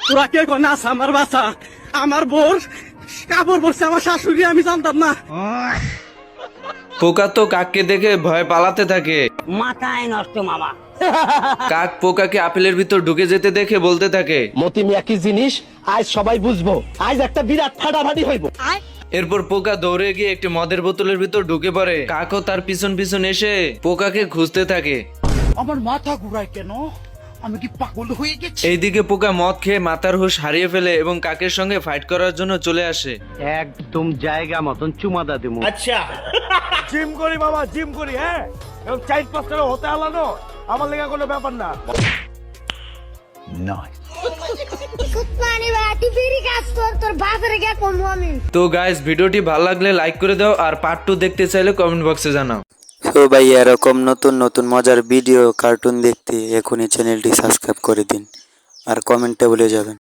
তোরা কে নাচ আমার বাচ্চা আমার বোর কাপড় পরছে আমার শাশুড়ি আমি জানতাম না। পোকা তো কাককে দেখে ভয় পালাতে থাকে। মাথায় নষ্ট মামা। কাক পোকাকে আপেলের ভিতর ঢুকে যেতে দেখে বলতে থাকে, মতিম একই জিনিস আজ সবাই বুঝবো, আজ একটা বিরাট ফাটাফাটি হইব। এরপর পোকা দৌড়ে গিয়ে একটি মদের বোতলের ভিতর ঢুকে পড়ে। কাকও তার পিছন পিছন এসে পোকাকে খুঁজতে থাকে। আমার মাথা ঘুরায় কেন, আমি কি পাগল হয়ে গেছি? এইদিকে পোকা মদ খেয়ে মাথার হুঁশ হারিয়ে ফেলে এবং কাকের সঙ্গে ফাইট করার জন্য চলে আসে। একদম জায়গা মতন চুমাদা দেবো। জিম করি বাবা, জিম করি। হ্যাঁ, এবং 4-5 টাকা হতে আলানো আমার লেগে কোনো ব্যাপার না। তো গাইস, ভিডিওটি ভালো লাগলে লাইক করে দাও, আর পার্ট 2 দেখতে চাইলে কমেন্ট বক্সে জানাও। তো ভাই এরকম নতুন নতুন মজার ভিডিও কার্টুন দেখতে এখনই চ্যানেলটি সাবস্ক্রাইব করে দিন আর কমেন্টে বলে যাবেন।